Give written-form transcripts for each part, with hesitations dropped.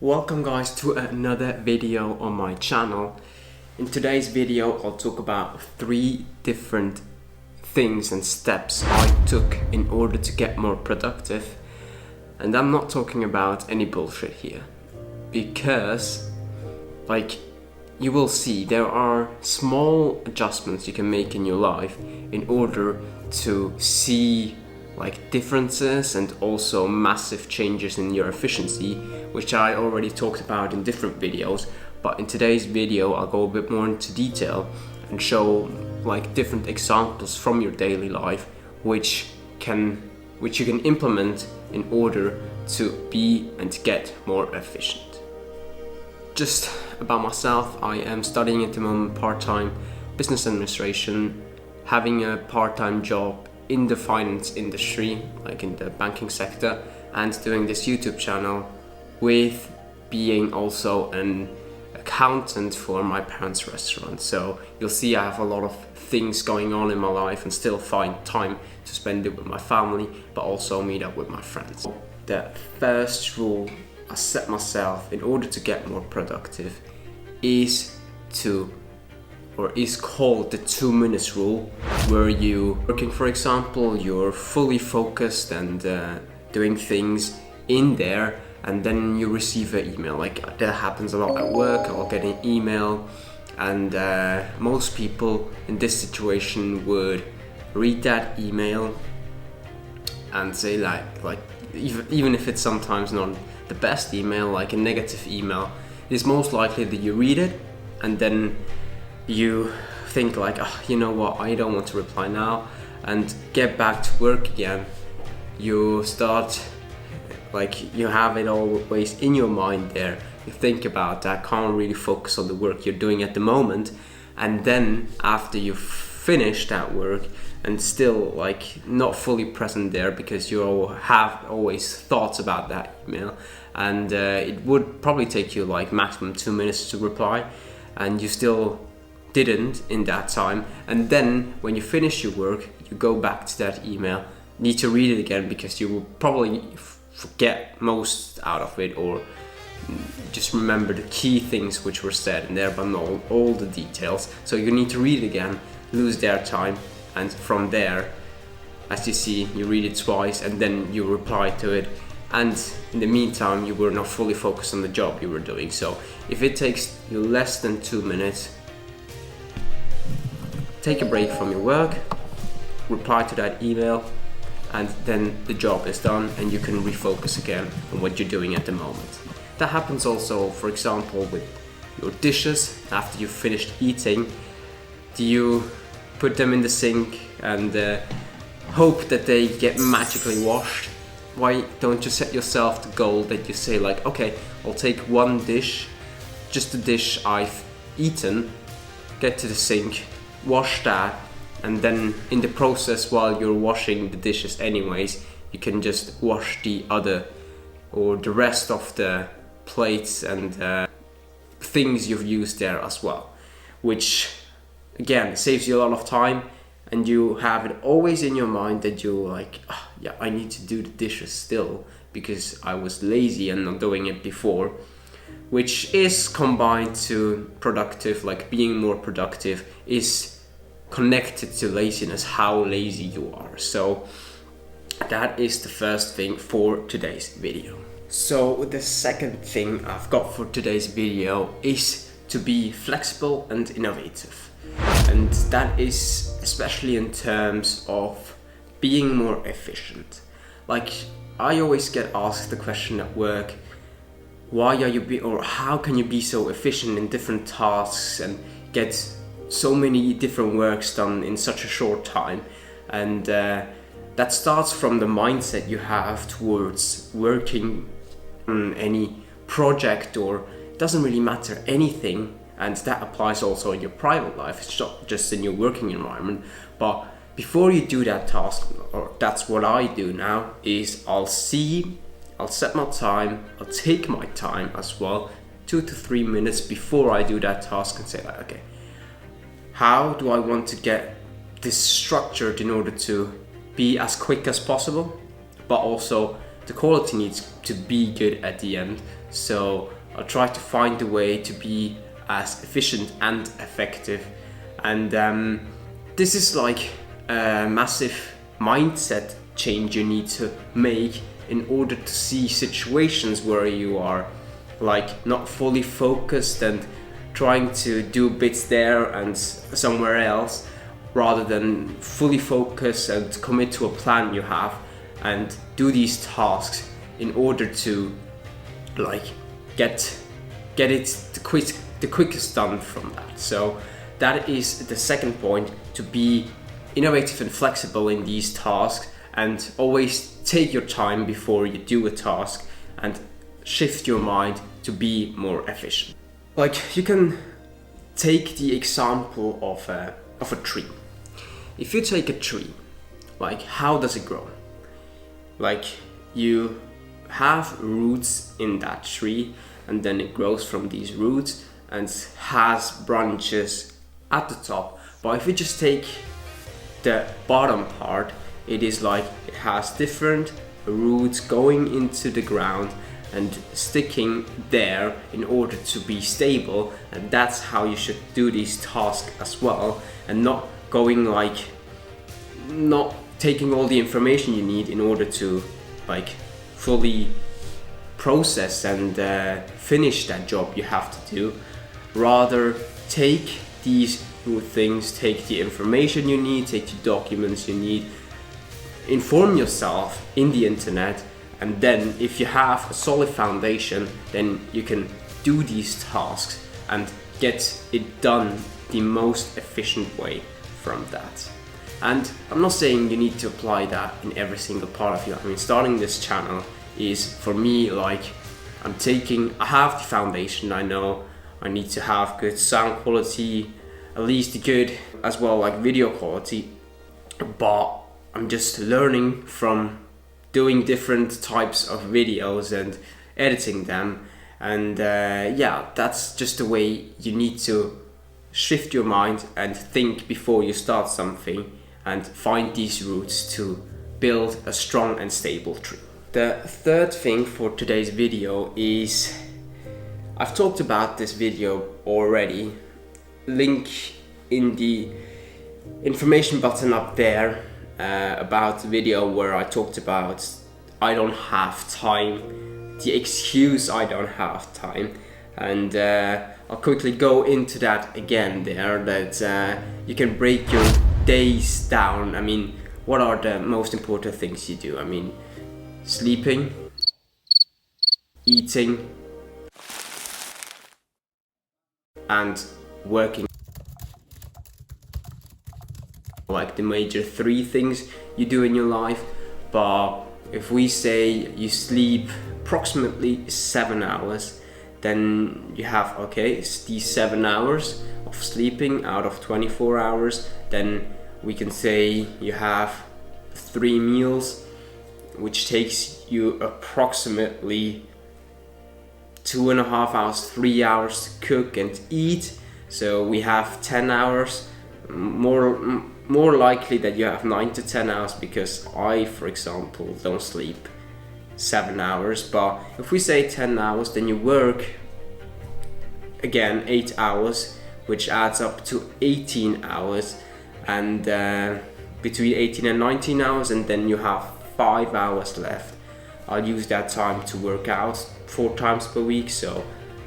Welcome guys to another video on my channel. In today's video I'll talk about 3 different things and steps I took in order to get more productive. And I'm not talking about any bullshit here, because you will see there are small adjustments you can make in your life in order to see differences and also massive changes in your efficiency, which I already talked about in different videos. But in today's video I'll go a bit more into detail and show different examples from your daily life which you can implement in order to be and get more efficient. Just about myself, I am studying at the moment part-time business administration, having a part-time job in the finance industry, in the banking sector, and doing this YouTube channel, with being also an accountant for my parents' restaurant. So you'll see I have a lot of things going on in my life and still find time to spend it with my family, but also meet up with my friends. The first rule I set myself in order to get more productive is called the 2 minutes rule, where for example, you're fully focused and doing things in there, and then you receive an email. That happens a lot at work. I'll get an email, and most people in this situation would read that email and say even if it's sometimes not the best email, a negative email, it's most likely that you read it and then you think you know what, I don't want to reply now, and get back to work again. You start you have it always in your mind there. You think about that, can't really focus on the work you're doing at the moment, and then after you've finished that work and still not fully present there because you have always thoughts about that email, and it would probably take you maximum 2 minutes to reply, and you still didn't in that time. And then when you finish your work, you go back to that email, need to read it again because you will probably forget most out of it, or just remember the key things which were said in there but not all the details. So you need to read it again, lose their time, and from there, as you see, you read it twice and then you reply to it, and in the meantime you were not fully focused on the job you were doing. So if it takes you less than 2 minutes, take a break from your work, reply to that email, and then the job is done and you can refocus again on what you're doing at the moment. That happens also, for example, with your dishes. After you've finished eating, do you put them in the sink and hope that they get magically washed? Why don't you set yourself the goal that you say okay, I'll take one dish, just the dish I've eaten, get to the sink, wash that, and then in the process, while you're washing the dishes anyways, you can just wash the rest of the plates and things you've used there as well, which again saves you a lot of time, and you have it always in your mind that you're yeah, I need to do the dishes still because I was lazy and not doing it before, which is combined to productive, being more productive is connected to laziness, how lazy you are. So that is the first thing for today's video. So the second thing I've got for today's video is to be flexible and innovative, and that is especially in terms of being more efficient. I always get asked the question at work, why are you or how can you be so efficient in different tasks and get so many different works done in such a short time? And that starts from the mindset you have towards working on any project, or it doesn't really matter anything, and that applies also in your private life. It's not just in your working environment. But before you do that task, or that's what I do now, is I'll set my time, I'll take my time as well, 2 to 3 minutes before I do that task, and say okay, how do I want to get this structured in order to be as quick as possible, but also the quality needs to be good at the end. So I'll try to find a way to be as efficient and effective. And this is like a massive mindset change you need to make in order to see situations where you are like not fully focused and trying to do bits there and somewhere else, rather than fully focus and commit to a plan you have and do these tasks in order to like get it the quickest done from that. So that is the second point, to be innovative and flexible in these tasks, and always take your time before you do a task and shift your mind to be more efficient. Like, you can take the example of a tree. If you take a tree, like, how does it grow? Like, you have roots in that tree, and then it grows from these roots and has branches at the top. But if you just take the bottom part, it is like it has different roots going into the ground and sticking there in order to be stable. And that's how you should do these tasks as well, and not going like, not taking all the information you need in order to like fully process and finish that job you have to do. Rather, take these things, take the information you need, take the documents you need, inform yourself in the internet, and then if you have a solid foundation, then you can do these tasks and get it done the most efficient way from that. And I'm not saying you need to apply that in every single part of your life. I mean, starting this channel is for me like, I have the foundation. I know I need to have good sound quality, at least good as well, like video quality, but I'm just learning from doing different types of videos and editing them. And yeah, that's just the way you need to shift your mind and think before you start something, and find these roots to build a strong and stable tree. The third thing for today's video is, I've talked about this video already, link in the information button up there, about the video where I talked about I don't have time, the excuse I don't have time. And I'll quickly go into that again there, that you can break your days down. I mean, what are the most important things you do? I mean, sleeping, eating, and working. Like the major three things you do in your life. But if we say you sleep approximately 7 hours, then you have, okay, it's these 7 hours of sleeping out of 24 hours. Then we can say you have 3 meals, which takes you approximately 2.5 hours, 3 hours to cook and eat. So we have 10 hours, more likely that you have 9 to 10 hours, because I, for example, don't sleep 7 hours. But if we say 10 hours, then you work again 8 hours, which adds up to 18 hours, and between 18 and 19 hours, and then you have 5 hours left. I'll use that time to work out 4 times per week, so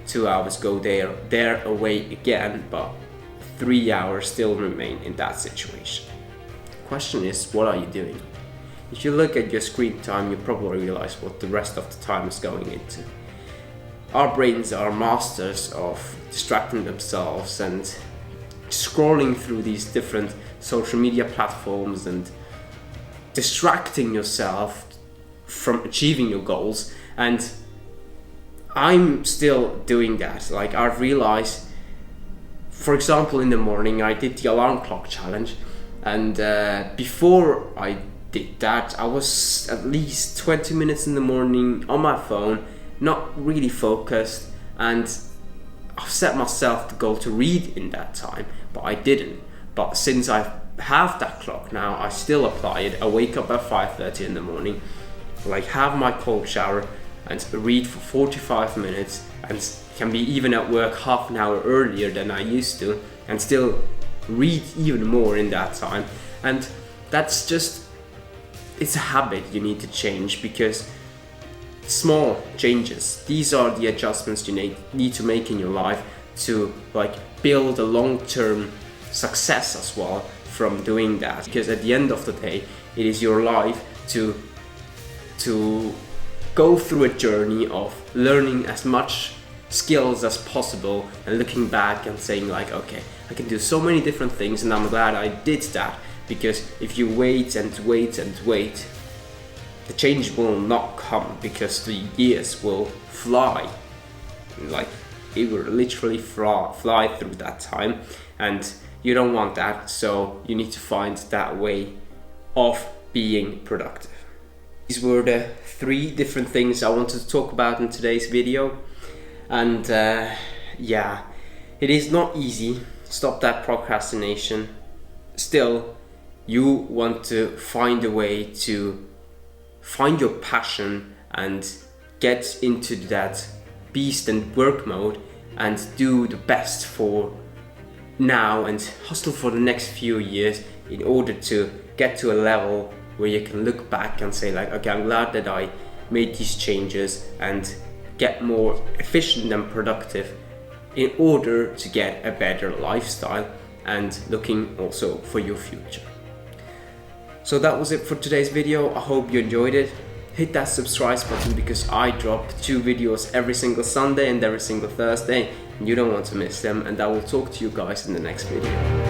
2 hours go there away again, but 3 hours still remain in that situation. Question is, what are you doing? If you look at your screen time, you probably realize what the rest of the time is going into. Our brains are masters of distracting themselves and scrolling through these different social media platforms and distracting yourself from achieving your goals. And I'm still doing that. Like, I've realized, for example, in the morning I did the alarm clock challenge, and before I did that, I was at least 20 minutes in the morning on my phone, not really focused, and I've set myself the goal to read in that time, but I didn't. But since I have that clock now, I still apply it. I wake up at 5:30 in the morning, like have my cold shower and read for 45 minutes, and can be even at work half an hour earlier than I used to, and still read even more in that time. And that's just, it's a habit you need to change, because small changes, these are the adjustments you need to make in your life to like build a long-term success as well from doing that. Because at the end of the day, it is your life to go through a journey of learning as much skills as possible and looking back and saying like, okay, I can do so many different things and I'm glad I did that. Because if you wait and wait and wait, the change will not come, because the years will fly. Like, it will literally fly through that time, and you don't want that. So you need to find that way of being productive. These were the 3 different things I wanted to talk about in today's video. And yeah, it is not easy. Stop that procrastination. Still, you want to find a way to find your passion and get into that beast and work mode and do the best for now and hustle for the next few years in order to get to a level where you can look back and say like, okay, I'm glad that I made these changes, and get more efficient and productive in order to get a better lifestyle and looking also for your future. So that was it for today's video. I hope you enjoyed it. Hit that subscribe button, because I drop 2 videos every single Sunday and every single Thursday, and you don't want to miss them. And I will talk to you guys in the next video.